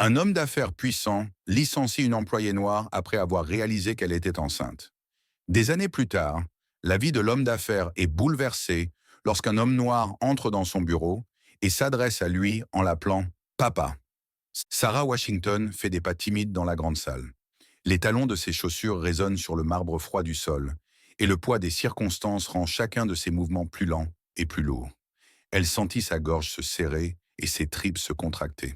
Un homme d'affaires puissant licencie une employée noire après avoir réalisé qu'elle était enceinte. Des années plus tard, la vie de l'homme d'affaires est bouleversée lorsqu'un homme noir entre dans son bureau et s'adresse à lui en l'appelant Papa. Sarah Washington fait des pas timides dans la grande salle. Les talons de ses chaussures résonnent sur le marbre froid du sol, et le poids des circonstances rend chacun de ses mouvements plus lent et plus lourd. Elle sentit sa gorge se serrer et ses tripes se contracter.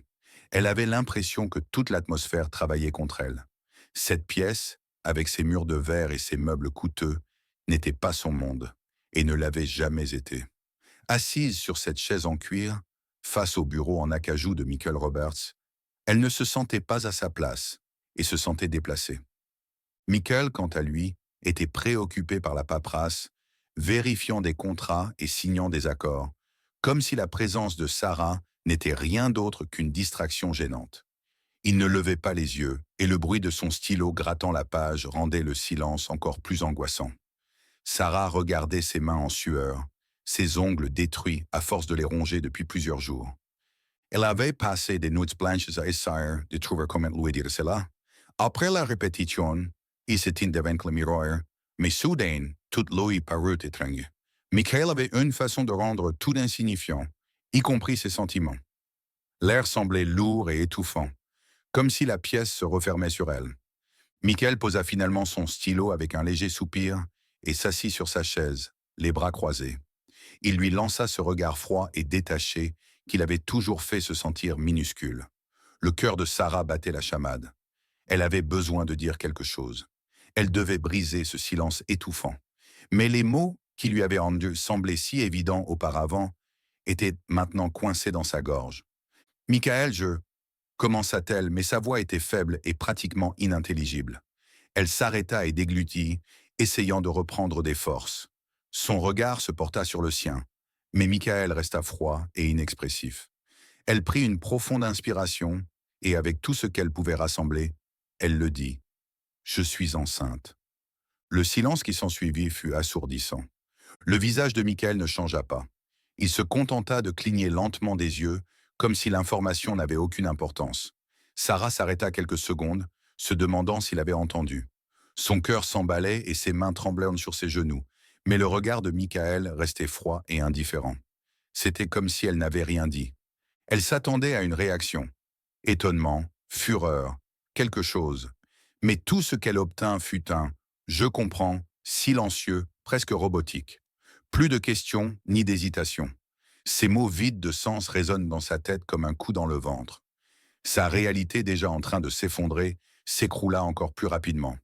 Elle avait l'impression que toute l'atmosphère travaillait contre elle. Cette pièce, avec ses murs de verre et ses meubles coûteux, n'était pas son monde, et ne l'avait jamais été. Assise sur cette chaise en cuir, face au bureau en acajou de Michael Roberts, elle ne se sentait pas à sa place et se sentait déplacée. Michael, quant à lui, était préoccupé par la paperasse, vérifiant des contrats et signant des accords, comme si la présence de Sarah n'était rien d'autre qu'une distraction gênante. Il ne levait pas les yeux, et le bruit de son stylo grattant la page rendait le silence encore plus angoissant. Sarah regardait ses mains en sueur, ses ongles détruits à force de les ronger depuis plusieurs jours. Elle avait passé des nuits blanches à essayer de trouver comment lui dire cela. Après la répétition, il se tint devant le miroir, mais soudain, tout lui parut étrange. Michael avait une façon de rendre tout insignifiant, y compris ses sentiments. L'air semblait lourd et étouffant, comme si la pièce se refermait sur elle. Michael posa finalement son stylo avec un léger soupir et s'assit sur sa chaise, les bras croisés. Il lui lança ce regard froid et détaché qu'il avait toujours fait se sentir minuscule. Le cœur de Sarah battait la chamade. Elle avait besoin de dire quelque chose. Elle devait briser ce silence étouffant. Mais les mots qui lui avaient rendu semblaient si évidents auparavant étaient maintenant coincés dans sa gorge. « Michael, je... » commença-t-elle, mais sa voix était faible et pratiquement inintelligible. Elle s'arrêta et déglutit, essayant de reprendre des forces. Son regard se porta sur le sien, mais Michael resta froid et inexpressif. Elle prit une profonde inspiration, et avec tout ce qu'elle pouvait rassembler, elle le dit. « Je suis enceinte. » Le silence qui s'ensuivit fut assourdissant. Le visage de Michael ne changea pas. Il se contenta de cligner lentement des yeux, comme si l'information n'avait aucune importance. Sarah s'arrêta quelques secondes, se demandant s'il avait entendu. Son cœur s'emballait et ses mains tremblaient sur ses genoux, mais le regard de Michael restait froid et indifférent. C'était comme si elle n'avait rien dit. Elle s'attendait à une réaction. Étonnement, fureur, quelque chose. Mais tout ce qu'elle obtint fut un « je comprends », silencieux, presque robotique. Plus de questions ni d'hésitation. Ces mots vides de sens résonnent dans sa tête comme un coup dans le ventre. Sa réalité déjà en train de s'effondrer s'écroula encore plus rapidement.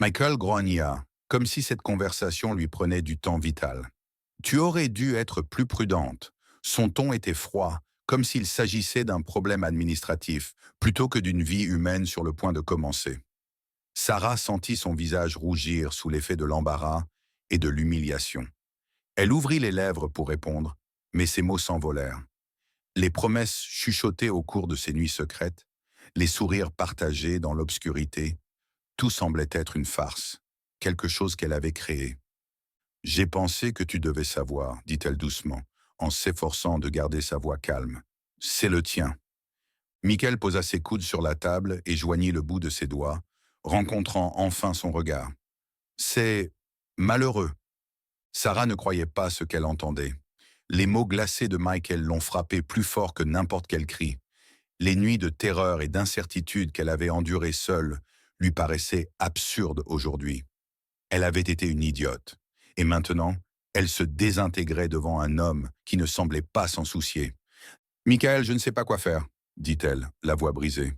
Michael grogna, comme si cette conversation lui prenait du temps vital. « Tu aurais dû être plus prudente. » Son ton était froid, comme s'il s'agissait d'un problème administratif, plutôt que d'une vie humaine sur le point de commencer. Sarah sentit son visage rougir sous l'effet de l'embarras et de l'humiliation. Elle ouvrit les lèvres pour répondre, mais ses mots s'envolèrent. Les promesses chuchotées au cours de ces nuits secrètes, les sourires partagés dans l'obscurité, tout semblait être une farce, quelque chose qu'elle avait créé. « J'ai pensé que tu devais savoir, » dit-elle doucement, en s'efforçant de garder sa voix calme. « C'est le tien. » Michael posa ses coudes sur la table et joignit le bout de ses doigts, rencontrant enfin son regard. « C'est malheureux. » Sarah ne croyait pas ce qu'elle entendait. Les mots glacés de Michael l'ont frappée plus fort que n'importe quel cri. Les nuits de terreur et d'incertitude qu'elle avait endurées seule lui paraissaient absurdes aujourd'hui. Elle avait été une idiote. Et maintenant, elle se désintégrait devant un homme qui ne semblait pas s'en soucier. « Michael, je ne sais pas quoi faire, » dit-elle, la voix brisée.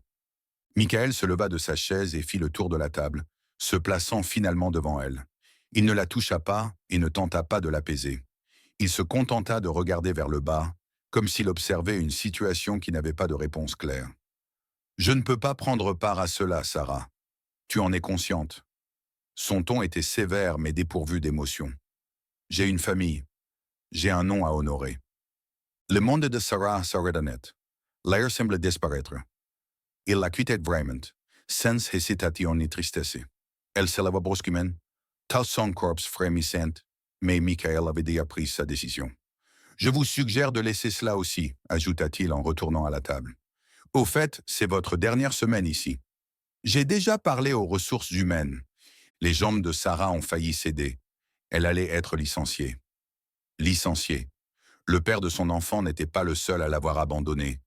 Michael se leva de sa chaise et fit le tour de la table, se plaçant finalement devant elle. Il ne la toucha pas et ne tenta pas de l'apaiser. Il se contenta de regarder vers le bas, comme s'il observait une situation qui n'avait pas de réponse claire. « Je ne peux pas prendre part à cela, Sarah. Tu en es consciente. » Son ton était sévère mais dépourvu d'émotion. « J'ai une famille. J'ai un nom à honorer. » Le monde de Sarah s'arrêta net. L'air semblait disparaître. Il la quittait vraiment, sans hésitation ni tristesse. Elle se leva brusquement, tout son corps frémissant, mais Michael avait déjà pris sa décision. « Je vous suggère de laisser cela aussi, » ajouta-t-il en retournant à la table. Au fait, c'est votre dernière semaine ici. J'ai déjà parlé aux ressources humaines. Les jambes de Sarah ont failli céder. Elle allait être licenciée. Licenciée. Le père de son enfant n'était pas le seul à l'avoir abandonnée.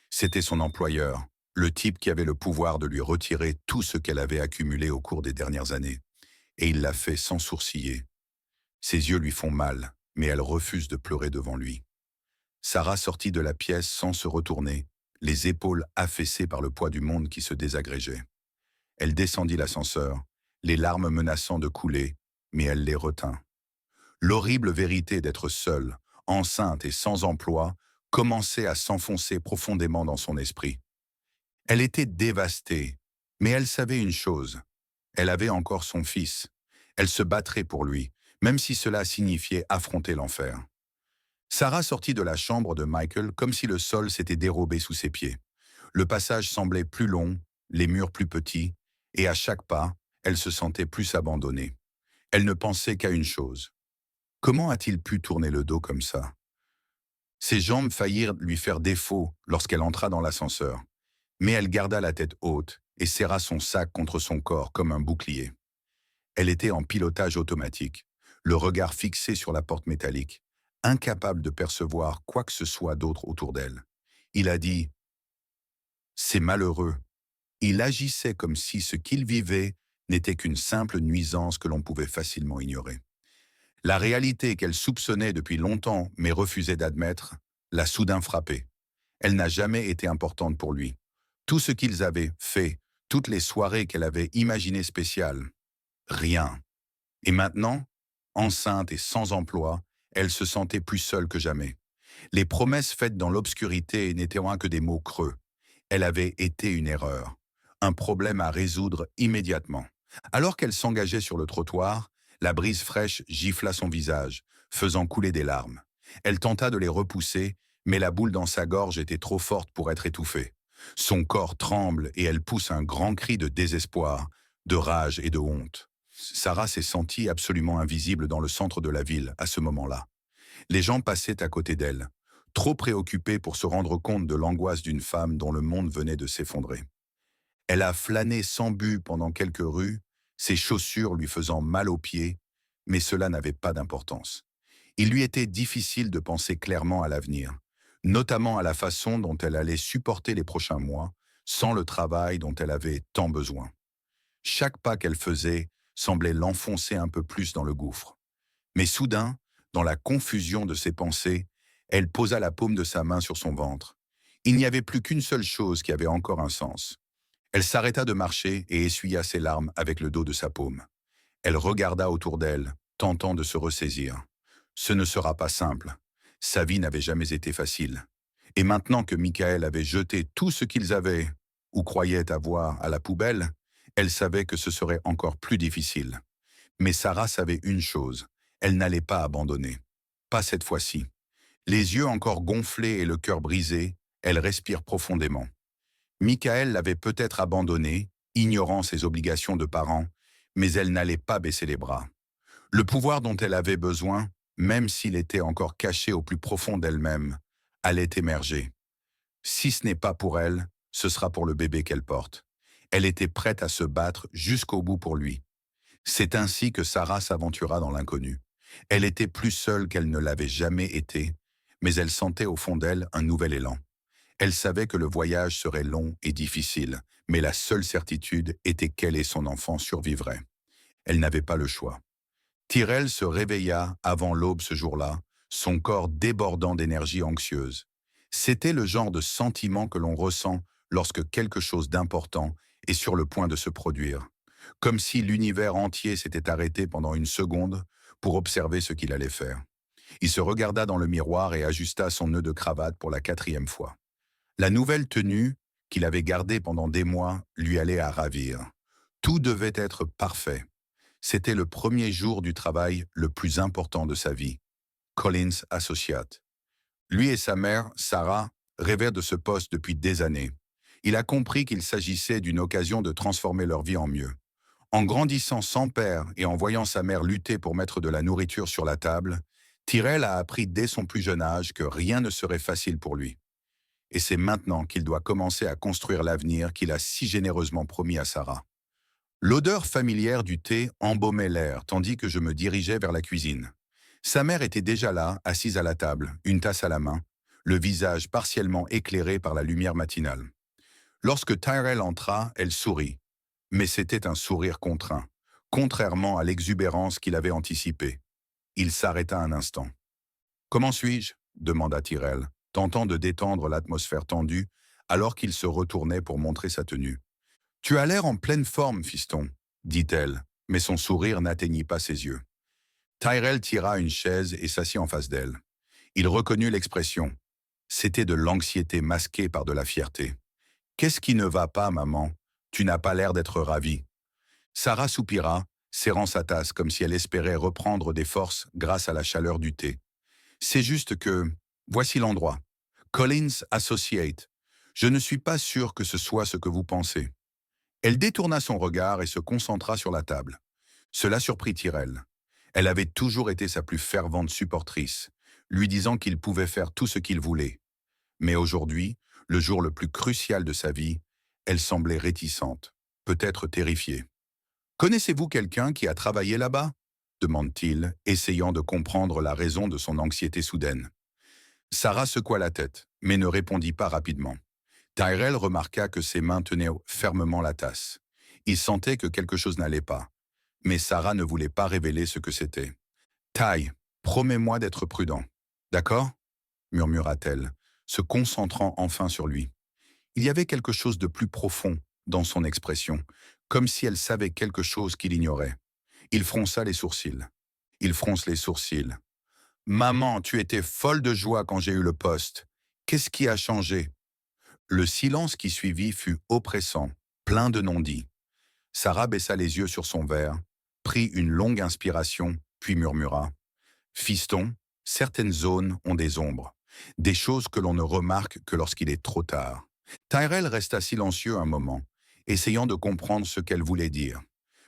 C'était son employeur, le type qui avait le pouvoir de lui retirer tout ce qu'elle avait accumulé au cours des dernières années. Et il l'a fait sans sourciller. Ses yeux lui font mal, mais elle refuse de pleurer devant lui. Sarah sortit de la pièce sans se retourner, les épaules affaissées par le poids du monde qui se désagrégeait. Elle descendit l'ascenseur, les larmes menaçant de couler, mais elle les retint. L'horrible vérité d'être seule, enceinte et sans emploi, commençait à s'enfoncer profondément dans son esprit. Elle était dévastée, mais elle savait une chose. Elle avait encore son fils. Elle se battrait pour lui, même si cela signifiait affronter l'enfer. Sarah sortit de la chambre de Michael comme si le sol s'était dérobé sous ses pieds. Le passage semblait plus long, les murs plus petits, et à chaque pas, elle se sentait plus abandonnée. Elle ne pensait qu'à une chose. Comment a-t-il pu tourner le dos comme ça? Ses jambes faillirent lui faire défaut lorsqu'elle entra dans l'ascenseur, mais elle garda la tête haute et serra son sac contre son corps comme un bouclier. Elle était en pilotage automatique, le regard fixé sur la porte métallique, incapable de percevoir quoi que ce soit d'autre autour d'elle. Il a dit « C'est malheureux ». Il agissait comme si ce qu'il vivait n'était qu'une simple nuisance que l'on pouvait facilement ignorer. La réalité qu'elle soupçonnait depuis longtemps mais refusait d'admettre l'a soudain frappée. Elle n'a jamais été importante pour lui. Tout ce qu'ils avaient fait, toutes les soirées qu'elle avait imaginées spéciales, rien. Et maintenant, enceinte et sans emploi, elle se sentait plus seule que jamais. Les promesses faites dans l'obscurité n'étaient rien que des mots creux. Elle avait été une erreur, un problème à résoudre immédiatement. Alors qu'elle s'engageait sur le trottoir, la brise fraîche gifla son visage, faisant couler des larmes. Elle tenta de les repousser, mais la boule dans sa gorge était trop forte pour être étouffée. Son corps tremble et elle pousse un grand cri de désespoir, de rage et de honte. Sarah s'est sentie absolument invisible dans le centre de la ville à ce moment-là. Les gens passaient à côté d'elle, trop préoccupés pour se rendre compte de l'angoisse d'une femme dont le monde venait de s'effondrer. Elle a flâné sans but pendant quelques rues, ses chaussures lui faisant mal aux pieds, mais cela n'avait pas d'importance. Il lui était difficile de penser clairement à l'avenir, notamment à la façon dont elle allait supporter les prochains mois, sans le travail dont elle avait tant besoin. Chaque pas qu'elle faisait semblait l'enfoncer un peu plus dans le gouffre. Mais soudain, dans la confusion de ses pensées, elle posa la paume de sa main sur son ventre. Il n'y avait plus qu'une seule chose qui avait encore un sens. Elle s'arrêta de marcher et essuya ses larmes avec le dos de sa paume. Elle regarda autour d'elle, tentant de se ressaisir. Ce ne sera pas simple. Sa vie n'avait jamais été facile. Et maintenant que Michael avait jeté tout ce qu'ils avaient, ou croyaient avoir, à la poubelle, elle savait que ce serait encore plus difficile. Mais Sarah savait une chose, elle n'allait pas abandonner. Pas cette fois-ci. Les yeux encore gonflés et le cœur brisé, elle respire profondément. Michael l'avait peut-être abandonnée, ignorant ses obligations de parent, mais elle n'allait pas baisser les bras. Le pouvoir dont elle avait besoin, même s'il était encore caché au plus profond d'elle-même, allait émerger. Si ce n'est pas pour elle, ce sera pour le bébé qu'elle porte. Elle était prête à se battre jusqu'au bout pour lui. C'est ainsi que Sarah s'aventura dans l'inconnu. Elle était plus seule qu'elle ne l'avait jamais été, mais elle sentait au fond d'elle un nouvel élan. Elle savait que le voyage serait long et difficile, mais la seule certitude était qu'elle et son enfant survivraient. Elle n'avait pas le choix. Tyrell se réveilla avant l'aube ce jour-là, son corps débordant d'énergie anxieuse. C'était le genre de sentiment que l'on ressent lorsque quelque chose d'important est sur le point de se produire. Comme si l'univers entier s'était arrêté pendant une seconde pour observer ce qu'il allait faire. Il se regarda dans le miroir et ajusta son nœud de cravate pour la 4e fois. La nouvelle tenue, qu'il avait gardée pendant des mois, lui allait à ravir. Tout devait être parfait. C'était le premier jour du travail le plus important de sa vie. Collins Associates. Lui et sa mère, Sarah, rêvaient de ce poste depuis des années. Il a compris qu'il s'agissait d'une occasion de transformer leur vie en mieux. En grandissant sans père et en voyant sa mère lutter pour mettre de la nourriture sur la table, Tyrell a appris dès son plus jeune âge que rien ne serait facile pour lui. Et c'est maintenant qu'il doit commencer à construire l'avenir qu'il a si généreusement promis à Sarah. L'odeur familière du thé embaumait l'air, tandis que je me dirigeais vers la cuisine. Sa mère était déjà là, assise à la table, une tasse à la main, le visage partiellement éclairé par la lumière matinale. Lorsque Tyrell entra, elle sourit. Mais c'était un sourire contraint, contrairement à l'exubérance qu'il avait anticipée. Il s'arrêta un instant. « Comment suis-je » demanda Tyrell, tentant de détendre l'atmosphère tendue, alors qu'il se retournait pour montrer sa tenue. « Tu as l'air en pleine forme, fiston, » dit-elle, mais son sourire n'atteignit pas ses yeux. Tyrell tira une chaise et s'assit en face d'elle. Il reconnut l'expression. C'était de l'anxiété masquée par de la fierté. « Qu'est-ce qui ne va pas, maman? Tu n'as pas l'air d'être ravie. » Sarah soupira, serrant sa tasse comme si elle espérait reprendre des forces grâce à la chaleur du thé. « C'est juste que... Voici l'endroit. Collins Associates. Je ne suis pas sûr que ce soit ce que vous pensez. » Elle détourna son regard et se concentra sur la table. Cela surprit Tyrell. Elle avait toujours été sa plus fervente supportrice, lui disant qu'il pouvait faire tout ce qu'il voulait. Mais aujourd'hui, le jour le plus crucial de sa vie, elle semblait réticente, peut-être terrifiée. « Connaissez-vous quelqu'un qui a travaillé là-bas » demande-t-il, essayant de comprendre la raison de son anxiété soudaine. Sarah secoua la tête, mais ne répondit pas rapidement. Tyrell remarqua que ses mains tenaient fermement la tasse. Il sentait que quelque chose n'allait pas. Mais Sarah ne voulait pas révéler ce que c'était. « Ty, promets-moi d'être prudent. D'accord » murmura-t-elle, se concentrant enfin sur lui. Il y avait quelque chose de plus profond dans son expression, comme si elle savait quelque chose qu'il ignorait. Il fronça les sourcils. Il fronce les sourcils. « Maman, tu étais folle de joie quand j'ai eu le poste. Qu'est-ce qui a changé ?» Le silence qui suivit fut oppressant, plein de non-dits. Sarah baissa les yeux sur son verre, prit une longue inspiration, puis murmura. « Fiston, certaines zones ont des ombres, des choses que l'on ne remarque que lorsqu'il est trop tard. » Tyrell resta silencieux un moment, essayant de comprendre ce qu'elle voulait dire.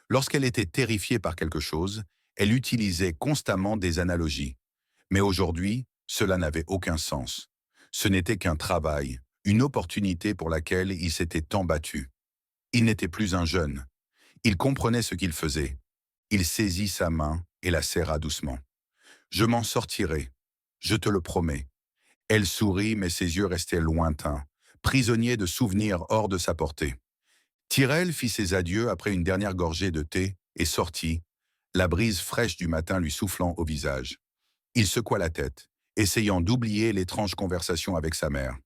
Lorsqu'elle était terrifiée par quelque chose, elle utilisait constamment des analogies. Mais aujourd'hui, cela n'avait aucun sens. Ce n'était qu'un travail, une opportunité pour laquelle il s'était tant battu. Il n'était plus un jeune. Il comprenait ce qu'il faisait. Il saisit sa main et la serra doucement. « Je m'en sortirai, je te le promets. » Elle sourit, mais ses yeux restaient lointains, prisonniers de souvenirs hors de sa portée. Tyrell fit ses adieux après une dernière gorgée de thé et sortit, la brise fraîche du matin lui soufflant au visage. Il secoua la tête, essayant d'oublier l'étrange conversation avec sa mère.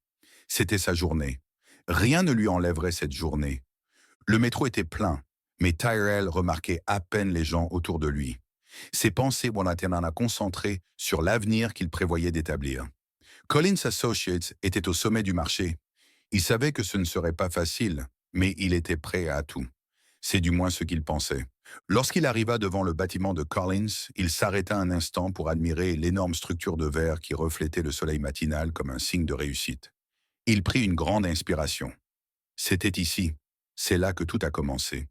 C'était sa journée. Rien ne lui enlèverait cette journée. Le métro était plein, mais Tyrell remarquait à peine les gens autour de lui. Ses pensées étaient concentrées sur l'avenir qu'il prévoyait d'établir. Collins Associates était au sommet du marché. Il savait que ce ne serait pas facile, mais il était prêt à tout. C'est du moins ce qu'il pensait. Lorsqu'il arriva devant le bâtiment de Collins, il s'arrêta un instant pour admirer l'énorme structure de verre qui reflétait le soleil matinal comme un signe de réussite. Il prit une grande inspiration. C'était ici. C'est là que tout a commencé.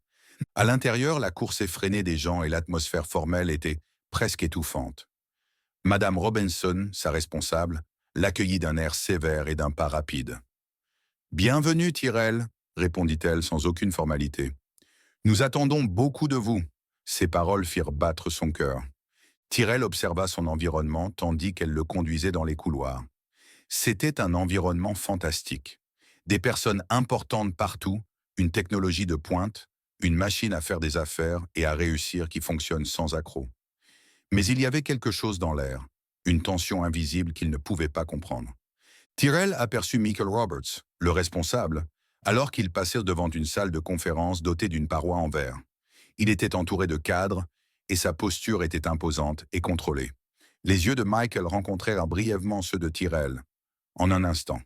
À l'intérieur, la course effrénée des gens et l'atmosphère formelle étaient presque étouffante. Madame Robinson, sa responsable, l'accueillit d'un air sévère et d'un pas rapide. « Bienvenue, Tyrell » répondit-elle sans aucune formalité. « Nous attendons beaucoup de vous. » Ces paroles firent battre son cœur. Tyrell observa son environnement tandis qu'elle le conduisait dans les couloirs. C'était un environnement fantastique. Des personnes importantes partout, une technologie de pointe, une machine à faire des affaires et à réussir qui fonctionne sans accroc. Mais il y avait quelque chose dans l'air, une tension invisible qu'il ne pouvait pas comprendre. Tyrell aperçut Michael Roberts, le responsable, alors qu'il passait devant une salle de conférence dotée d'une paroi en verre. Il était entouré de cadres et sa posture était imposante et contrôlée. Les yeux de Michael rencontrèrent brièvement ceux de Tyrell. En un instant.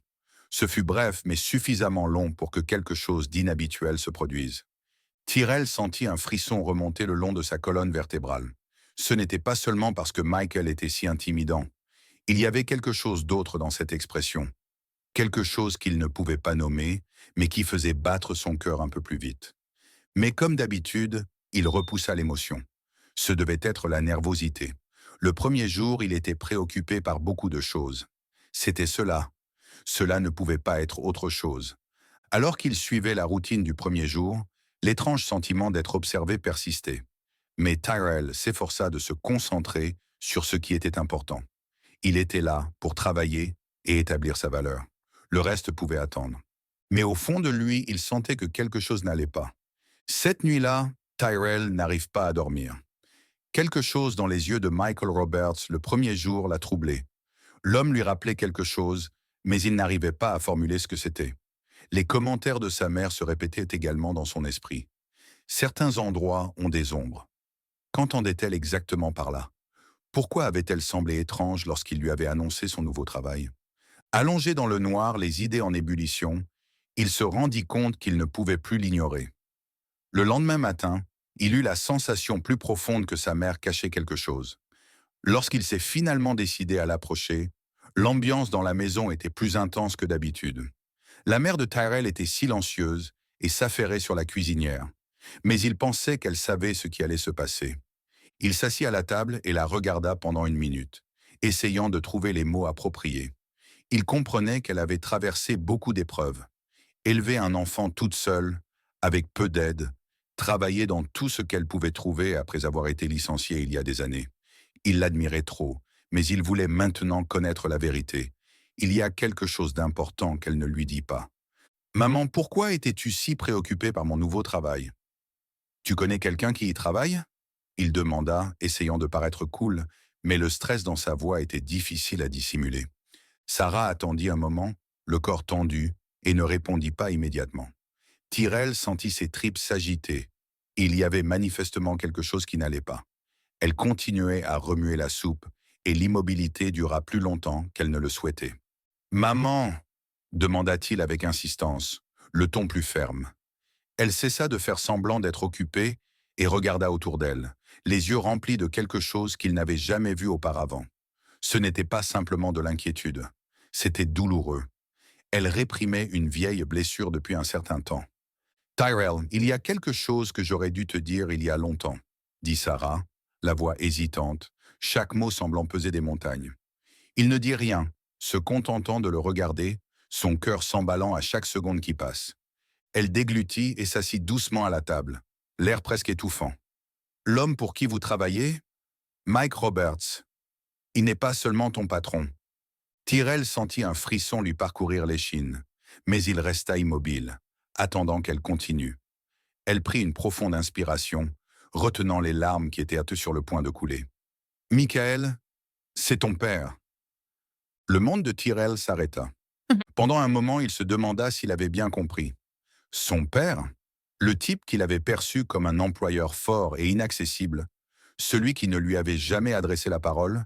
Ce fut bref mais suffisamment long pour que quelque chose d'inhabituel se produise. Tyrell sentit un frisson remonter le long de sa colonne vertébrale. Ce n'était pas seulement parce que Michael était si intimidant. Il y avait quelque chose d'autre dans cette expression. Quelque chose qu'il ne pouvait pas nommer, mais qui faisait battre son cœur un peu plus vite. Mais comme d'habitude, il repoussa l'émotion. Ce devait être la nervosité. Le premier jour, il était préoccupé par beaucoup de choses. C'était cela. Cela ne pouvait pas être autre chose. Alors qu'il suivait la routine du premier jour, l'étrange sentiment d'être observé persistait. Mais Tyrell s'efforça de se concentrer sur ce qui était important. Il était là pour travailler et établir sa valeur. Le reste pouvait attendre. Mais au fond de lui, il sentait que quelque chose n'allait pas. Cette nuit-là, Tyrell n'arrive pas à dormir. Quelque chose dans les yeux de Michael Roberts le premier jour l'a troublé. L'homme lui rappelait quelque chose, mais il n'arrivait pas à formuler ce que c'était. Les commentaires de sa mère se répétaient également dans son esprit. Certains endroits ont des ombres. Qu'entendait-elle exactement par là? Pourquoi avait-elle semblé étrange lorsqu'il lui avait annoncé son nouveau travail? Allongé dans le noir, les idées en ébullition, il se rendit compte qu'il ne pouvait plus l'ignorer. Le lendemain matin, il eut la sensation plus profonde que sa mère cachait quelque chose. Lorsqu'il s'est finalement décidé à l'approcher, l'ambiance dans la maison était plus intense que d'habitude. La mère de Tyrell était silencieuse et s'affairait sur la cuisinière. Mais il pensait qu'elle savait ce qui allait se passer. Il s'assit à la table et la regarda pendant une minute, essayant de trouver les mots appropriés. Il comprenait qu'elle avait traversé beaucoup d'épreuves. Élever un enfant toute seule, avec peu d'aide, travailler dans tout ce qu'elle pouvait trouver après avoir été licenciée il y a des années. Il l'admirait trop, mais il voulait maintenant connaître la vérité. Il y a quelque chose d'important qu'elle ne lui dit pas. Maman, pourquoi étais-tu si préoccupée par mon nouveau travail? Tu connais quelqu'un qui y travaille? Il demanda, essayant de paraître cool, mais le stress dans sa voix était difficile à dissimuler. Sarah attendit un moment, le corps tendu, et ne répondit pas immédiatement. Tyrell sentit ses tripes s'agiter. Il y avait manifestement quelque chose qui n'allait pas. Elle continuait à remuer la soupe, et l'immobilité dura plus longtemps qu'elle ne le souhaitait. « Maman !» demanda-t-il avec insistance, le ton plus ferme. Elle cessa de faire semblant d'être occupée et regarda autour d'elle, les yeux remplis de quelque chose qu'il n'avait jamais vu auparavant. Ce n'était pas simplement de l'inquiétude, c'était douloureux. Elle réprimait une vieille blessure depuis un certain temps. « Tyrell, il y a quelque chose que j'aurais dû te dire il y a longtemps, » dit Sarah, la voix hésitante, chaque mot semblant peser des montagnes. Il ne dit rien, se contentant de le regarder, son cœur s'emballant à chaque seconde qui passe. Elle déglutit et s'assit doucement à la table, l'air presque étouffant. « L'homme pour qui vous travaillez? Mike Roberts. Il n'est pas seulement ton patron. » Tyrell sentit un frisson lui parcourir l'échine, mais il resta immobile, attendant qu'elle continue. Elle prit une profonde inspiration, retenant les larmes qui étaient sur le point de couler. « Michael, c'est ton père. » Le monde de Tyrell s'arrêta. Pendant un moment, il se demanda s'il avait bien compris. Son père, le type qu'il avait perçu comme un employeur fort et inaccessible, celui qui ne lui avait jamais adressé la parole,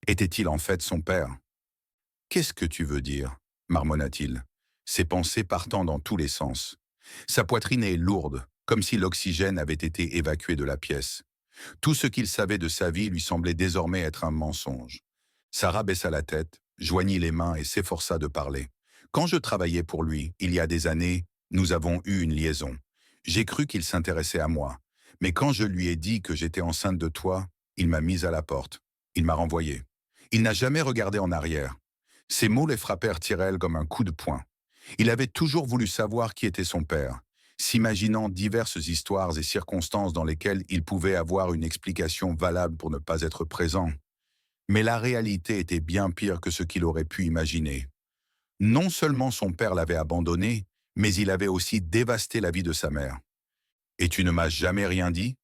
était-il en fait son père? « Qu'est-ce que tu veux dire ?» marmonna-t-il, ses pensées partant dans tous les sens. Sa poitrine est lourde, comme si l'oxygène avait été évacué de la pièce. Tout ce qu'il savait de sa vie lui semblait désormais être un mensonge. Sarah baissa la tête, joignit les mains et s'efforça de parler. « Quand je travaillais pour lui, il y a des années, nous avons eu une liaison. J'ai cru qu'il s'intéressait à moi. Mais quand je lui ai dit que j'étais enceinte de toi, il m'a mise à la porte. Il m'a renvoyé. Il n'a jamais regardé en arrière. » Ces mots les frappèrent Tyrell comme un coup de poing. Il avait toujours voulu savoir qui était son père, s'imaginant diverses histoires et circonstances dans lesquelles il pouvait avoir une explication valable pour ne pas être présent. Mais la réalité était bien pire que ce qu'il aurait pu imaginer. Non seulement son père l'avait abandonné, mais il avait aussi dévasté la vie de sa mère. « Et tu ne m'as jamais rien dit ?»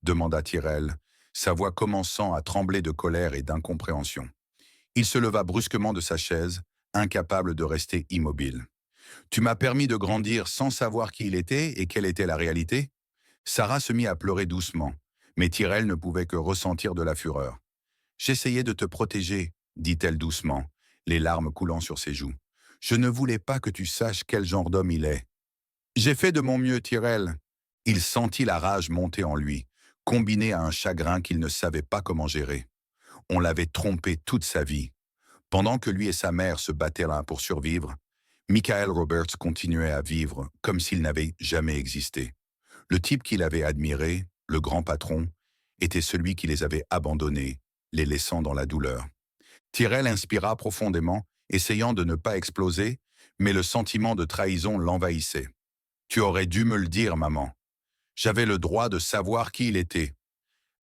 demanda Tyrell, sa voix commençant à trembler de colère et d'incompréhension. Il se leva brusquement de sa chaise, incapable de rester immobile. « Tu m'as permis de grandir sans savoir qui il était et quelle était la réalité ?» Sarah se mit à pleurer doucement, mais Tyrell ne pouvait que ressentir de la fureur. « J'essayais de te protéger, » dit-elle doucement, les larmes coulant sur ses joues. « Je ne voulais pas que tu saches quel genre d'homme il est. »« J'ai fait de mon mieux, Tyrell. » Il sentit la rage monter en lui, combinée à un chagrin qu'il ne savait pas comment gérer. On l'avait trompé toute sa vie. Pendant que lui et sa mère se battaient là pour survivre, Michael Roberts continuait à vivre comme s'il n'avait jamais existé. Le type qu'il avait admiré, le grand patron, était celui qui les avait abandonnés, les laissant dans la douleur. Tyrell inspira profondément essayant de ne pas exploser, mais le sentiment de trahison l'envahissait. « Tu aurais dû me le dire, maman. J'avais le droit de savoir qui il était. »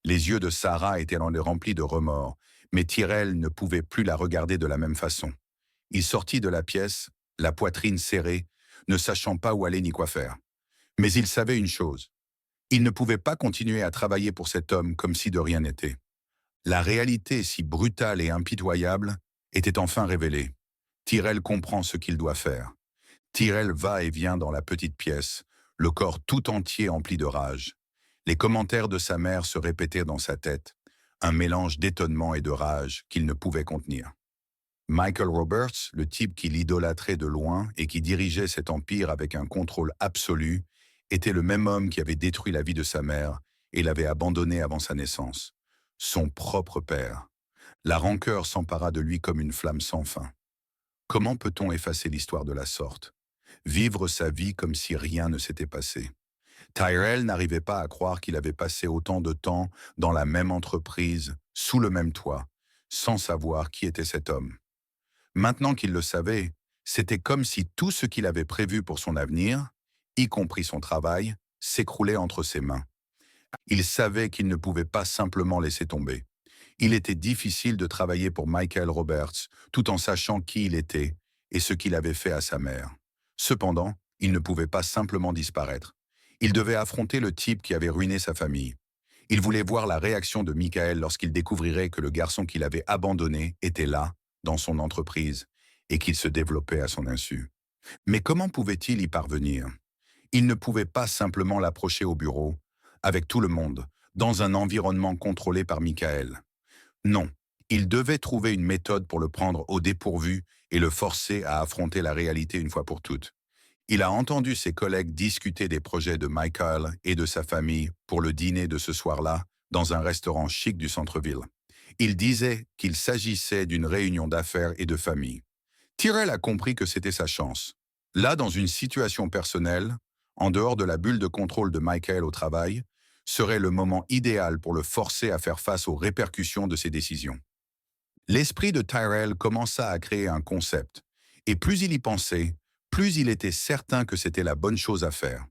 Les yeux de Sarah étaient remplis de remords, mais Tyrell ne pouvait plus la regarder de la même façon. Il sortit de la pièce, la poitrine serrée, ne sachant pas où aller ni quoi faire. Mais il savait une chose. Il ne pouvait pas continuer à travailler pour cet homme comme si de rien n'était. La réalité si brutale et impitoyable était enfin révélée. Tyrell comprend ce qu'il doit faire. Tyrell va et vient dans la petite pièce, le corps tout entier empli de rage. Les commentaires de sa mère se répétaient dans sa tête, un mélange d'étonnement et de rage qu'il ne pouvait contenir. Michael Roberts, le type qui l'idolâtrait de loin et qui dirigeait cet empire avec un contrôle absolu, était le même homme qui avait détruit la vie de sa mère et l'avait abandonné avant sa naissance. Son propre père. La rancœur s'empara de lui comme une flamme sans fin. Comment peut-on effacer l'histoire de la sorte? Vivre sa vie comme si rien ne s'était passé. Tyrell n'arrivait pas à croire qu'il avait passé autant de temps dans la même entreprise, sous le même toit, sans savoir qui était cet homme. Maintenant qu'il le savait, c'était comme si tout ce qu'il avait prévu pour son avenir, y compris son travail, s'écroulait entre ses mains. Il savait qu'il ne pouvait pas simplement laisser tomber. Il était difficile de travailler pour Michael Roberts, tout en sachant qui il était et ce qu'il avait fait à sa mère. Cependant, il ne pouvait pas simplement disparaître. Il devait affronter le type qui avait ruiné sa famille. Il voulait voir la réaction de Michael lorsqu'il découvrirait que le garçon qu'il avait abandonné était là, dans son entreprise, et qu'il se développait à son insu. Mais comment pouvait-il y parvenir? Il ne pouvait pas simplement l'approcher au bureau, avec tout le monde, dans un environnement contrôlé par Michael. Non, il devait trouver une méthode pour le prendre au dépourvu et le forcer à affronter la réalité une fois pour toutes. Il a entendu ses collègues discuter des projets de Michael et de sa famille pour le dîner de ce soir-là, dans un restaurant chic du centre-ville. Il disait qu'il s'agissait d'une réunion d'affaires et de famille. Tyrell a compris que c'était sa chance. Là, dans une situation personnelle, en dehors de la bulle de contrôle de Michael au travail, serait le moment idéal pour le forcer à faire face aux répercussions de ses décisions. L'esprit de Tyrell commença à créer un concept, et plus il y pensait, plus il était certain que c'était la bonne chose à faire.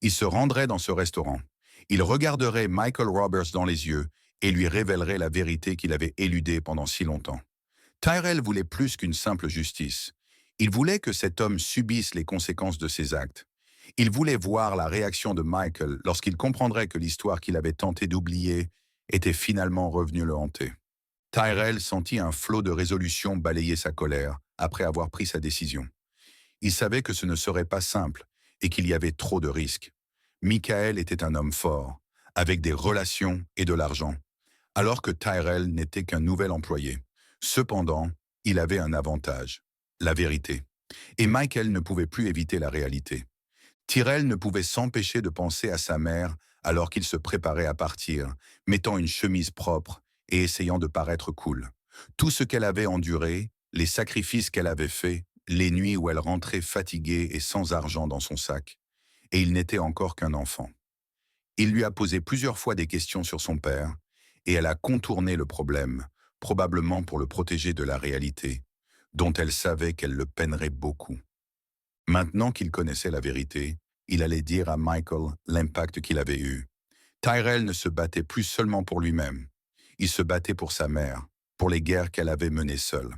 Il se rendrait dans ce restaurant. Il regarderait Michael Roberts dans les yeux et lui révélerait la vérité qu'il avait éludée pendant si longtemps. Tyrell voulait plus qu'une simple justice. Il voulait que cet homme subisse les conséquences de ses actes. Il voulait voir la réaction de Michael lorsqu'il comprendrait que l'histoire qu'il avait tenté d'oublier était finalement revenue le hanter. Tyrell sentit un flot de résolution balayer sa colère après avoir pris sa décision. Il savait que ce ne serait pas simple et qu'il y avait trop de risques. Michael était un homme fort, avec des relations et de l'argent, alors que Tyrell n'était qu'un nouvel employé. Cependant, il avait un avantage, la vérité. Et Michael ne pouvait plus éviter la réalité. Tyrell ne pouvait s'empêcher de penser à sa mère alors qu'il se préparait à partir, mettant une chemise propre et essayant de paraître cool. Tout ce qu'elle avait enduré, les sacrifices qu'elle avait faits, les nuits où elle rentrait fatiguée et sans argent dans son sac. Et il n'était encore qu'un enfant. Il lui a posé plusieurs fois des questions sur son père, et elle a contourné le problème, probablement pour le protéger de la réalité, dont elle savait qu'elle le peinerait beaucoup. Maintenant qu'il connaissait la vérité, il allait dire à Michael l'impact qu'il avait eu. Tyrell ne se battait plus seulement pour lui-même. Il se battait pour sa mère, pour les guerres qu'elle avait menées seule.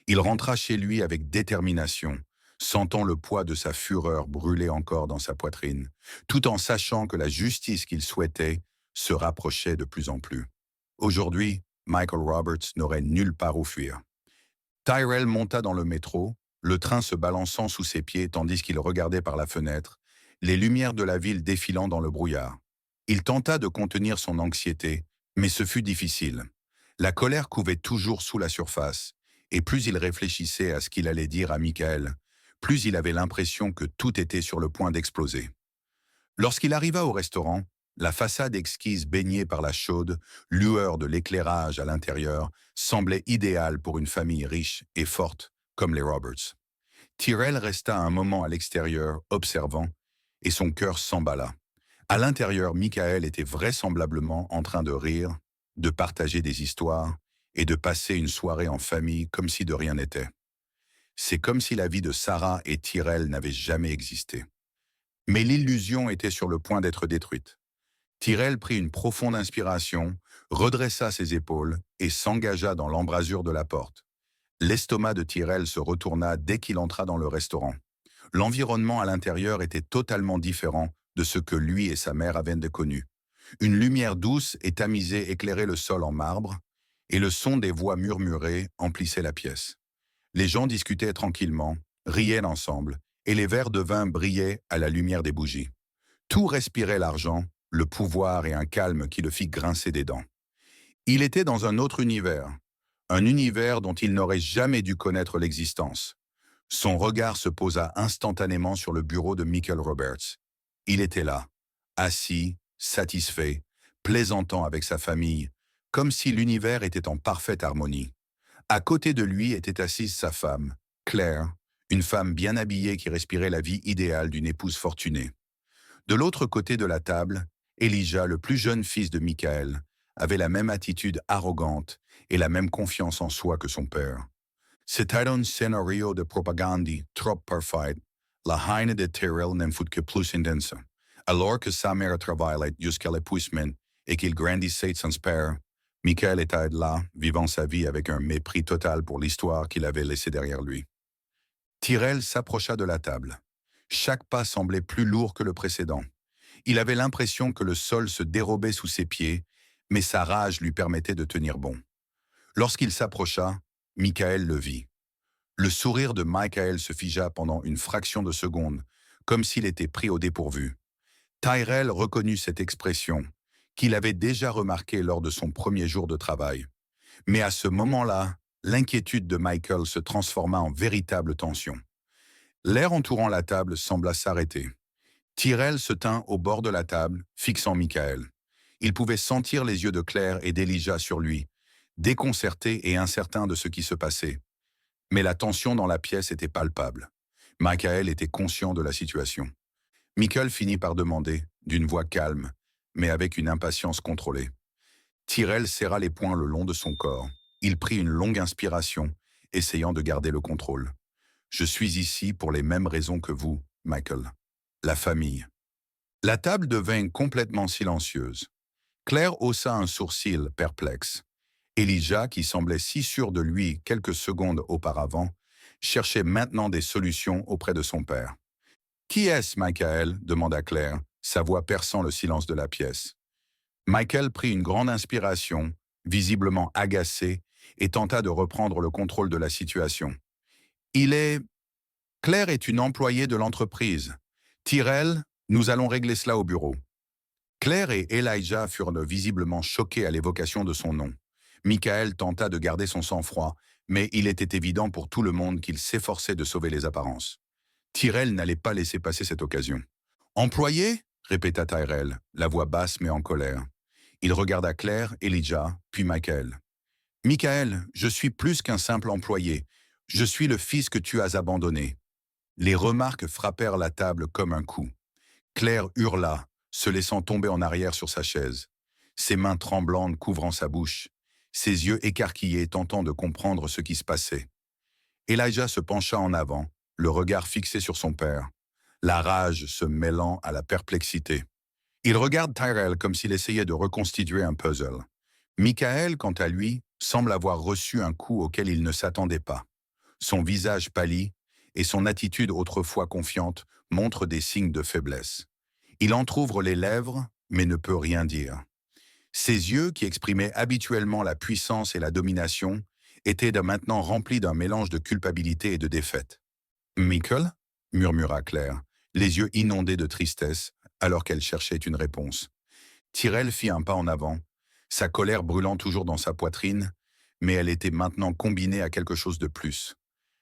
Il rentra chez lui avec détermination, sentant le poids de sa fureur brûler encore dans sa poitrine, tout en sachant que la justice qu'il souhaitait se rapprochait de plus en plus. Aujourd'hui, Michael Roberts n'aurait nulle part où fuir. Tyrell monta dans le métro, le train se balançant sous ses pieds tandis qu'il regardait par la fenêtre, les lumières de la ville défilant dans le brouillard. Il tenta de contenir son anxiété, mais ce fut difficile. La colère couvait toujours sous la surface, et plus il réfléchissait à ce qu'il allait dire à Michael, plus il avait l'impression que tout était sur le point d'exploser. Lorsqu'il arriva au restaurant, la façade exquise baignée par la chaude lueur de l'éclairage à l'intérieur semblait idéale pour une famille riche et forte comme les Roberts. Tyrell resta un moment à l'extérieur, observant, et son cœur s'emballa. À l'intérieur, Michael était vraisemblablement en train de rire, de partager des histoires et de passer une soirée en famille comme si de rien n'était. C'est comme si la vie de Sarah et Tyrell n'avait jamais existé. Mais l'illusion était sur le point d'être détruite. Tyrell prit une profonde inspiration, redressa ses épaules et s'engagea dans l'embrasure de la porte. L'estomac de Tyrell se retourna dès qu'il entra dans le restaurant. L'environnement à l'intérieur était totalement différent de ce que lui et sa mère avaient connu. Une lumière douce et tamisée éclairait le sol en marbre, et le son des voix murmurées emplissait la pièce. Les gens discutaient tranquillement, riaient ensemble, et les verres de vin brillaient à la lumière des bougies. Tout respirait l'argent, le pouvoir et un calme qui le fit grincer des dents. Il était dans un univers dont il n'aurait jamais dû connaître l'existence. Son regard se posa instantanément sur le bureau de Michael Roberts. Il était là, assis, satisfait, plaisantant avec sa famille, comme si l'univers était en parfaite harmonie. À côté de lui était assise sa femme, Claire, une femme bien habillée qui respirait la vie idéale d'une épouse fortunée. De l'autre côté de la table, Elijah, le plus jeune fils de Michael, avait la même attitude arrogante et la même confiance en soi que son père. C'était un scénario de propagande trop parfait, la haine de Tyrell n'en fut que plus intense. Alors que sa mère travaillait jusqu'à l'épuisement et qu'il grandissait sans père, Michael était là, vivant sa vie avec un mépris total pour l'histoire qu'il avait laissée derrière lui. Tyrell s'approcha de la table. Chaque pas semblait plus lourd que le précédent. Il avait l'impression que le sol se dérobait sous ses pieds, mais sa rage lui permettait de tenir bon. Lorsqu'il s'approcha, Michael le vit. Le sourire de Michael se figea pendant une fraction de seconde, comme s'il était pris au dépourvu. Tyrell reconnut cette expression, qu'il avait déjà remarquée lors de son premier jour de travail. Mais à ce moment-là, l'inquiétude de Michael se transforma en véritable tension. L'air entourant la table sembla s'arrêter. Tyrell se tint au bord de la table, fixant Michael. Il pouvait sentir les yeux de Claire et d'Elijah sur lui, déconcerté et incertain de ce qui se passait. Mais la tension dans la pièce était palpable. Michael était conscient de la situation. Michael finit par demander, d'une voix calme, mais avec une impatience contrôlée. Tyrell serra les poings le long de son corps. Il prit une longue inspiration, essayant de garder le contrôle. « Je suis ici pour les mêmes raisons que vous, Michael. La famille. » La table devint complètement silencieuse. Claire haussa un sourcil perplexe. Elijah, qui semblait si sûr de lui quelques secondes auparavant, cherchait maintenant des solutions auprès de son père. « Qui est-ce, Michael » demanda Claire, sa voix perçant le silence de la pièce. Michael prit une grande inspiration, visiblement agacé, et tenta de reprendre le contrôle de la situation. « Claire est une employée de l'entreprise. Tyrell, nous allons régler cela au bureau. » Claire et Elijah furent visiblement choqués à l'évocation de son nom. Michael tenta de garder son sang-froid, mais il était évident pour tout le monde qu'il s'efforçait de sauver les apparences. Tyrell n'allait pas laisser passer cette occasion. « Employé » répéta Tyrell, la voix basse mais en colère. Il regarda Claire, Elijah, puis Michael. « Michael, je suis plus qu'un simple employé. Je suis le fils que tu as abandonné. » Les remarques frappèrent la table comme un coup. Claire hurla, se laissant tomber en arrière sur sa chaise, ses mains tremblantes couvrant sa bouche, ses yeux écarquillés tentant de comprendre ce qui se passait. Elijah se pencha en avant, le regard fixé sur son père, la rage se mêlant à la perplexité. Il regarde Tyrell comme s'il essayait de reconstituer un puzzle. Michael, quant à lui, semble avoir reçu un coup auquel il ne s'attendait pas. Son visage pâlit et son attitude autrefois confiante montre des signes de faiblesse. Il entr'ouvre les lèvres, mais ne peut rien dire. Ses yeux, qui exprimaient habituellement la puissance et la domination, étaient maintenant remplis d'un mélange de culpabilité et de défaite. « Michael » murmura Claire, les yeux inondés de tristesse, alors qu'elle cherchait une réponse. Tyrell fit un pas en avant, sa colère brûlant toujours dans sa poitrine, mais elle était maintenant combinée à quelque chose de plus.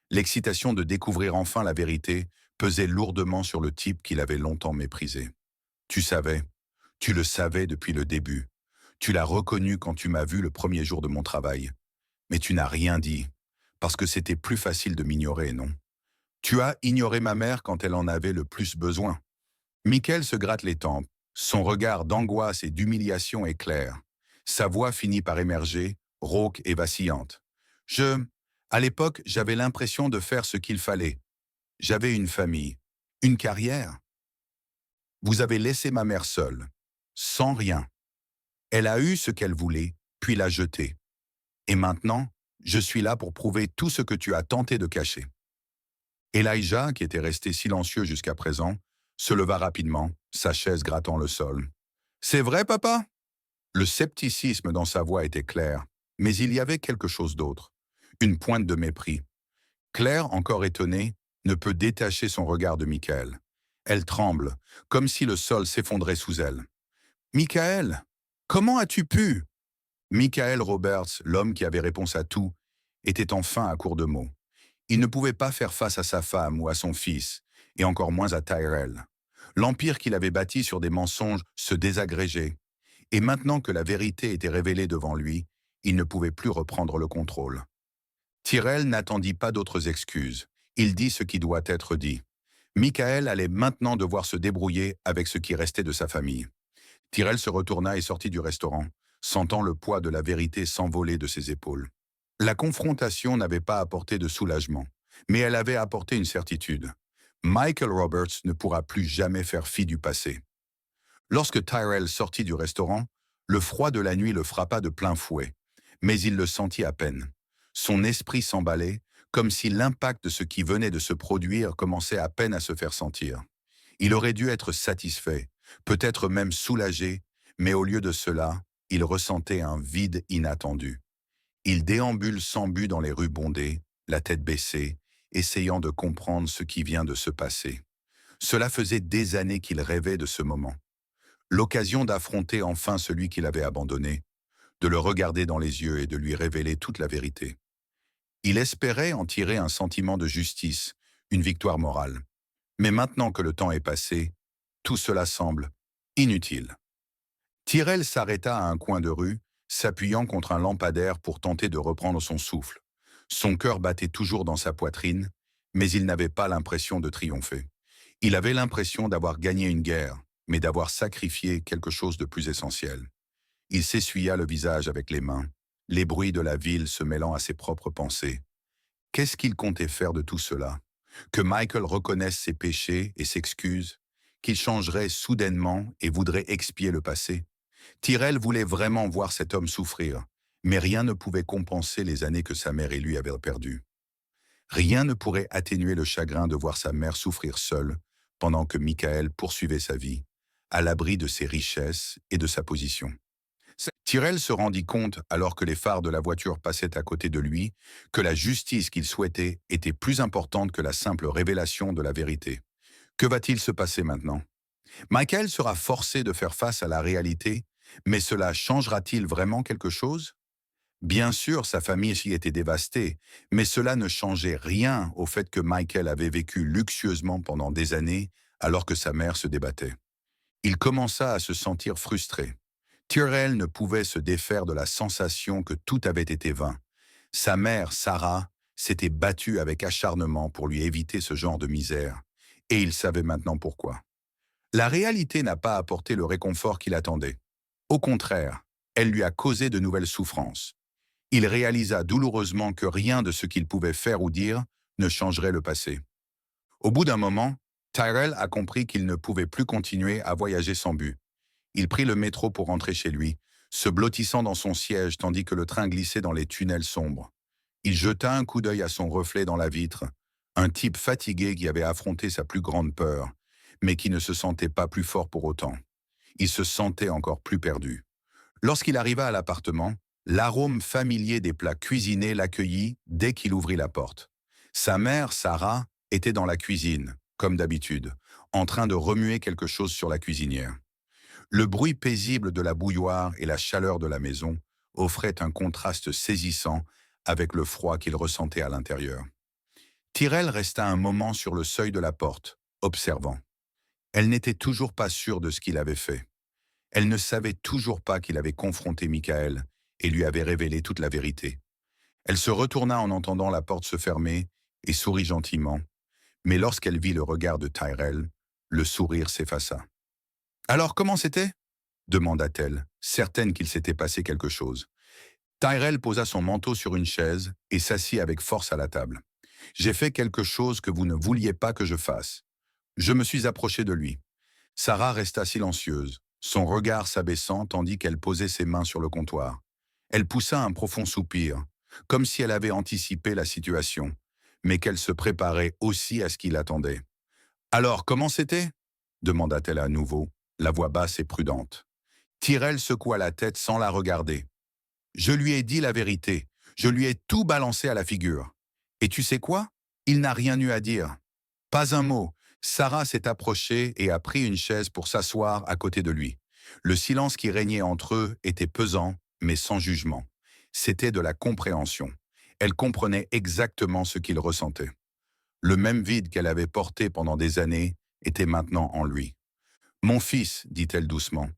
L'excitation de découvrir enfin la vérité pesait lourdement sur le type qu'il avait longtemps méprisé. « Tu le savais depuis le début. Tu l'as reconnu quand tu m'as vu le premier jour de mon travail. Mais tu n'as rien dit, parce que c'était plus facile de m'ignorer, non? Tu as ignoré ma mère quand elle en avait le plus besoin. » Michael se gratte les tempes, son regard d'angoisse et d'humiliation est clair. Sa voix finit par émerger, rauque et vacillante. « À l'époque, j'avais l'impression de faire ce qu'il fallait. J'avais une famille, une carrière. Vous avez laissé ma mère seule, sans rien. Elle a eu ce qu'elle voulait, puis l'a jeté. Et maintenant, je suis là pour prouver tout ce que tu as tenté de cacher. Elijah, qui était resté silencieux jusqu'à présent, se leva rapidement, sa chaise grattant le sol. « C'est vrai, papa ?» Le scepticisme dans sa voix était clair, mais il y avait quelque chose d'autre, une pointe de mépris. Claire, encore étonnée, ne peut détacher son regard de Michael. Elle tremble, comme si le sol s'effondrait sous elle. « Michael, comment as-tu pu ?» Michael Roberts, l'homme qui avait réponse à tout, était enfin à court de mots. Il ne pouvait pas faire face à sa femme ou à son fils, et encore moins à Tyrell. L'empire qu'il avait bâti sur des mensonges se désagrégeait, et maintenant que la vérité était révélée devant lui, il ne pouvait plus reprendre le contrôle. Tyrell n'attendit pas d'autres excuses. Il dit ce qui doit être dit. Michael allait maintenant devoir se débrouiller avec ce qui restait de sa famille. Tyrell se retourna et sortit du restaurant, sentant le poids de la vérité s'envoler de ses épaules. La confrontation n'avait pas apporté de soulagement, mais elle avait apporté une certitude. Michael Roberts ne pourra plus jamais faire fi du passé. Lorsque Tyrell sortit du restaurant, le froid de la nuit le frappa de plein fouet, mais il le sentit à peine. Son esprit s'emballait, comme si l'impact de ce qui venait de se produire commençait à peine à se faire sentir. Il aurait dû être satisfait, peut-être même soulagé, mais au lieu de cela, il ressentait un vide inattendu. Il déambule sans but dans les rues bondées, la tête baissée, essayant de comprendre ce qui vient de se passer. Cela faisait des années qu'il rêvait de ce moment. L'occasion d'affronter enfin celui qu'il avait abandonné, de le regarder dans les yeux et de lui révéler toute la vérité. Il espérait en tirer un sentiment de justice, une victoire morale. Mais maintenant que le temps est passé, tout cela semble inutile. Tyrell s'arrêta à un coin de rue, s'appuyant contre un lampadaire pour tenter de reprendre son souffle. Son cœur battait toujours dans sa poitrine, mais il n'avait pas l'impression de triompher. Il avait l'impression d'avoir gagné une guerre, mais d'avoir sacrifié quelque chose de plus essentiel. Il s'essuya le visage avec les mains, les bruits de la ville se mêlant à ses propres pensées. Qu'est-ce qu'il comptait faire de tout cela? Que Michael reconnaisse ses péchés et s'excuse? Qu'il changerait soudainement et voudrait expier le passé? Tyrell voulait vraiment voir cet homme souffrir, mais rien ne pouvait compenser les années que sa mère et lui avaient perdues. Rien ne pourrait atténuer le chagrin de voir sa mère souffrir seule, pendant que Michael poursuivait sa vie, à l'abri de ses richesses et de sa position. Tyrell se rendit compte, alors que les phares de la voiture passaient à côté de lui, que la justice qu'il souhaitait était plus importante que la simple révélation de la vérité. Que va-t-il se passer maintenant? Michael sera forcé de faire face à la réalité, mais cela changera-t-il vraiment quelque chose? Bien sûr, sa famille s'y était dévastée, mais cela ne changeait rien au fait que Michael avait vécu luxueusement pendant des années alors que sa mère se débattait. Il commença à se sentir frustré. Tyrell ne pouvait se défaire de la sensation que tout avait été vain. Sa mère, Sarah, s'était battue avec acharnement pour lui éviter ce genre de misère, et il savait maintenant pourquoi. La réalité n'a pas apporté le réconfort qu'il attendait. Au contraire, elle lui a causé de nouvelles souffrances. Il réalisa douloureusement que rien de ce qu'il pouvait faire ou dire ne changerait le passé. Au bout d'un moment, Tyrell a compris qu'il ne pouvait plus continuer à voyager sans but. Il prit le métro pour rentrer chez lui, se blottissant dans son siège tandis que le train glissait dans les tunnels sombres. Il jeta un coup d'œil à son reflet dans la vitre, un type fatigué qui avait affronté sa plus grande peur, mais qui ne se sentait pas plus fort pour autant. Il se sentait encore plus perdu. Lorsqu'il arriva à l'appartement, l'arôme familier des plats cuisinés l'accueillit dès qu'il ouvrit la porte. Sa mère, Sarah, était dans la cuisine, comme d'habitude, en train de remuer quelque chose sur la cuisinière. Le bruit paisible de la bouilloire et la chaleur de la maison offraient un contraste saisissant avec le froid qu'il ressentait à l'intérieur. Tyrell resta un moment sur le seuil de la porte, observant. Elle n'était toujours pas sûre de ce qu'il avait fait. Elle ne savait toujours pas qu'il avait confronté Michael et lui avait révélé toute la vérité. Elle se retourna en entendant la porte se fermer et sourit gentiment, mais lorsqu'elle vit le regard de Tyrell, le sourire s'effaça. « Alors, comment c'était » demanda-t-elle, certaine qu'il s'était passé quelque chose. Tyrell posa son manteau sur une chaise et s'assit avec force à la table. J'ai fait quelque chose que vous ne vouliez pas que je fasse. Je me suis approché de lui. Sarah resta silencieuse, son regard s'abaissant tandis qu'elle posait ses mains sur le comptoir. Elle poussa un profond soupir, comme si elle avait anticipé la situation, mais qu'elle se préparait aussi à ce qui l'attendait. Alors, comment c'était demanda-t-elle à nouveau, la voix basse et prudente. Tyrell secoua la tête sans la regarder. Je lui ai dit la vérité. Je lui ai tout balancé à la figure. Et tu sais quoi? Il n'a rien eu à dire. Pas un mot. Sarah s'est approchée et a pris une chaise pour s'asseoir à côté de lui. Le silence qui régnait entre eux était pesant, mais sans jugement. C'était de la compréhension. Elle comprenait exactement ce qu'il ressentait. Le même vide qu'elle avait porté pendant des années était maintenant en lui. « Mon fils, dit-elle doucement,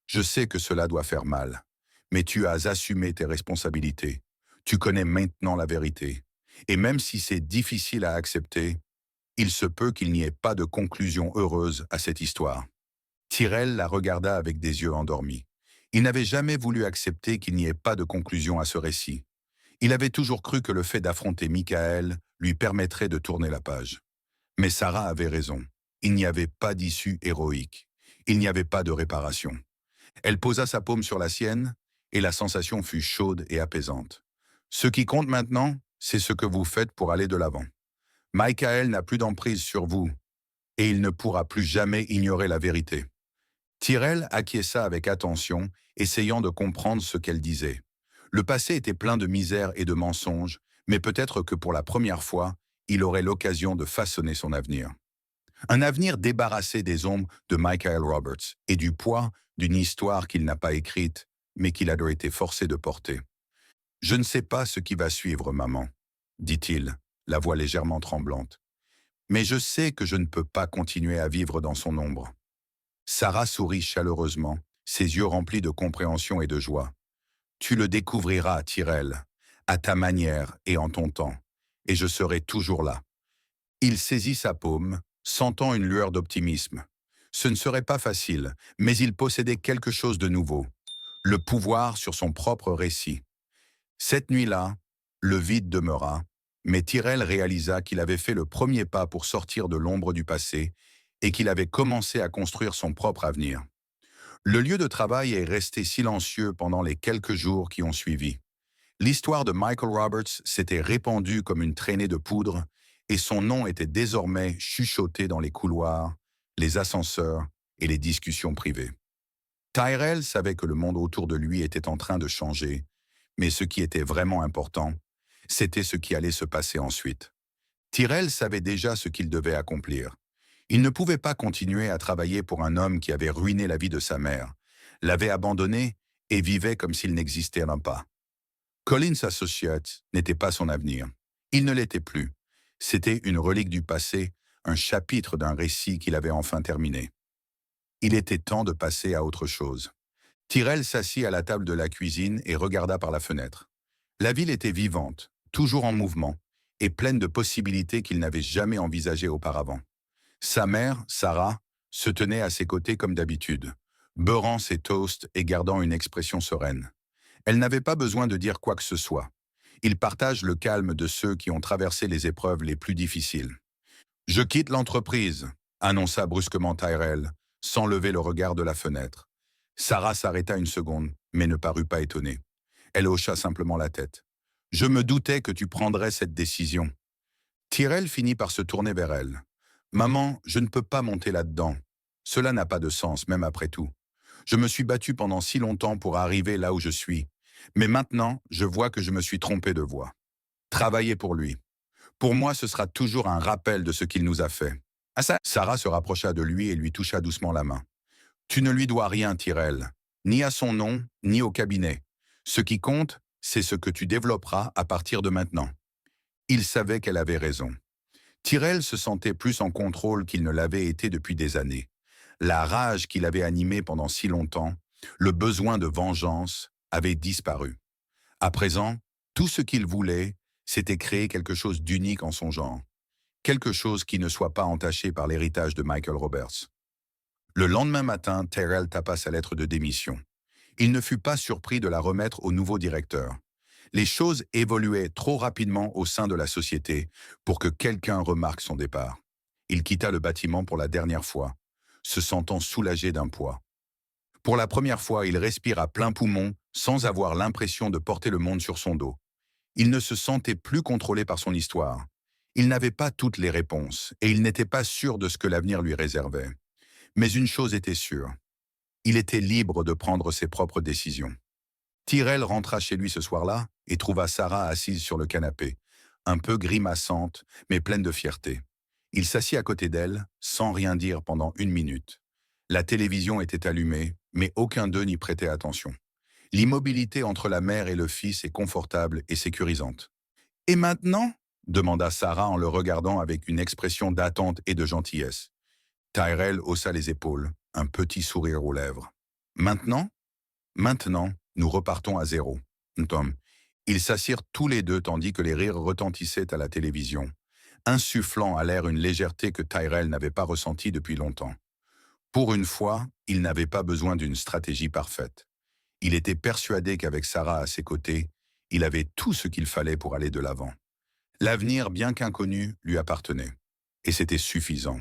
je sais que cela doit faire mal, mais tu as assumé tes responsabilités. Tu connais maintenant la vérité. Et même si c'est difficile à accepter, il se peut qu'il n'y ait pas de conclusion heureuse à cette histoire. » Tyrell la regarda avec des yeux endormis. Il n'avait jamais voulu accepter qu'il n'y ait pas de conclusion à ce récit. Il avait toujours cru que le fait d'affronter Michael lui permettrait de tourner la page. Mais Sarah avait raison. Il n'y avait pas d'issue héroïque. Il n'y avait pas de réparation. Elle posa sa paume sur la sienne, et la sensation fut chaude et apaisante. Ce qui compte maintenant, c'est ce que vous faites pour aller de l'avant. Michael n'a plus d'emprise sur vous, et il ne pourra plus jamais ignorer la vérité. Tyrell acquiesça avec attention, essayant de comprendre ce qu'elle disait. Le passé était plein de misère et de mensonges, mais peut-être que pour la première fois, il aurait l'occasion de façonner son avenir. Un avenir débarrassé des ombres de Michael Roberts et du poids d'une histoire qu'il n'a pas écrite, mais qu'il a été forcé de porter. « Je ne sais pas ce qui va suivre, maman, » dit-il, la voix légèrement tremblante. « Mais je sais que je ne peux pas continuer à vivre dans son ombre. » Sarah sourit chaleureusement, ses yeux remplis de compréhension et de joie. « Tu le découvriras, Tyrell, à ta manière et en ton temps, et je serai toujours là. » Il saisit sa paume, sentant une lueur d'optimisme. Ce ne serait pas facile, mais il possédait quelque chose de nouveau, le pouvoir sur son propre récit. Cette nuit-là, le vide demeura, mais Tyrell réalisa qu'il avait fait le premier pas pour sortir de l'ombre du passé et qu'il avait commencé à construire son propre avenir. Le lieu de travail est resté silencieux pendant les quelques jours qui ont suivi. L'histoire de Michael Roberts s'était répandue comme une traînée de poudre et son nom était désormais chuchoté dans les couloirs, les ascenseurs et les discussions privées. Tyrell savait que le monde autour de lui était en train de changer, mais ce qui était vraiment important, c'était ce qui allait se passer ensuite. Tyrell savait déjà ce qu'il devait accomplir. Il ne pouvait pas continuer à travailler pour un homme qui avait ruiné la vie de sa mère, l'avait abandonné et vivait comme s'il n'existait pas. Collins Associates n'était pas son avenir. Il ne l'était plus. C'était une relique du passé, un chapitre d'un récit qu'il avait enfin terminé. Il était temps de passer à autre chose. Tyrell s'assit à la table de la cuisine et regarda par la fenêtre. La ville était vivante, toujours en mouvement, et pleine de possibilités qu'il n'avait jamais envisagées auparavant. Sa mère, Sarah, se tenait à ses côtés comme d'habitude, beurrant ses toasts et gardant une expression sereine. Elle n'avait pas besoin de dire quoi que ce soit. Il partage le calme de ceux qui ont traversé les épreuves les plus difficiles. « Je quitte l'entreprise », annonça brusquement Tyrell, sans lever le regard de la fenêtre. Sarah s'arrêta une seconde, mais ne parut pas étonnée. Elle hocha simplement la tête. « Je me doutais que tu prendrais cette décision. » Tyrell finit par se tourner vers elle. « Maman, je ne peux pas monter là-dedans. Cela n'a pas de sens, même après tout. Je me suis battu pendant si longtemps pour arriver là où je suis. Mais maintenant, je vois que je me suis trompé de voie. Travailler pour lui. Pour moi, ce sera toujours un rappel de ce qu'il nous a fait. » Ah ça. Sarah se rapprocha de lui et lui toucha doucement la main. « Tu ne lui dois rien, Tyrell, ni à son nom, ni au cabinet. Ce qui compte, c'est ce que tu développeras à partir de maintenant. » Il savait qu'elle avait raison. Tyrell se sentait plus en contrôle qu'il ne l'avait été depuis des années. La rage qui l'avait animé pendant si longtemps, le besoin de vengeance, avait disparu. À présent, tout ce qu'il voulait, c'était créer quelque chose d'unique en son genre. Quelque chose qui ne soit pas entaché par l'héritage de Michael Roberts. Le lendemain matin, Tyrell tapa sa lettre de démission. Il ne fut pas surpris de la remettre au nouveau directeur. Les choses évoluaient trop rapidement au sein de la société pour que quelqu'un remarque son départ. Il quitta le bâtiment pour la dernière fois, se sentant soulagé d'un poids. Pour la première fois, il respire à plein poumon sans avoir l'impression de porter le monde sur son dos. Il ne se sentait plus contrôlé par son histoire. Il n'avait pas toutes les réponses et il n'était pas sûr de ce que l'avenir lui réservait. Mais une chose était sûre, il était libre de prendre ses propres décisions. Tyrell rentra chez lui ce soir-là et trouva Sarah assise sur le canapé, un peu grimaçante, mais pleine de fierté. Il s'assit à côté d'elle, sans rien dire pendant 1 minute. La télévision était allumée, mais aucun d'eux n'y prêtait attention. L'immobilité entre la mère et le fils est confortable et sécurisante. « Et maintenant ?» demanda Sarah en le regardant avec une expression d'attente et de gentillesse. Tyrell haussa les épaules, un petit sourire aux lèvres. « Maintenant ? Maintenant, nous repartons à zéro. » Tom. Ils s'assirent tous les deux tandis que les rires retentissaient à la télévision, insufflant à l'air une légèreté que Tyrell n'avait pas ressentie depuis longtemps. Pour une fois, il n'avait pas besoin d'une stratégie parfaite. Il était persuadé qu'avec Sarah à ses côtés, il avait tout ce qu'il fallait pour aller de l'avant. L'avenir, bien qu'inconnu, lui appartenait. Et c'était suffisant.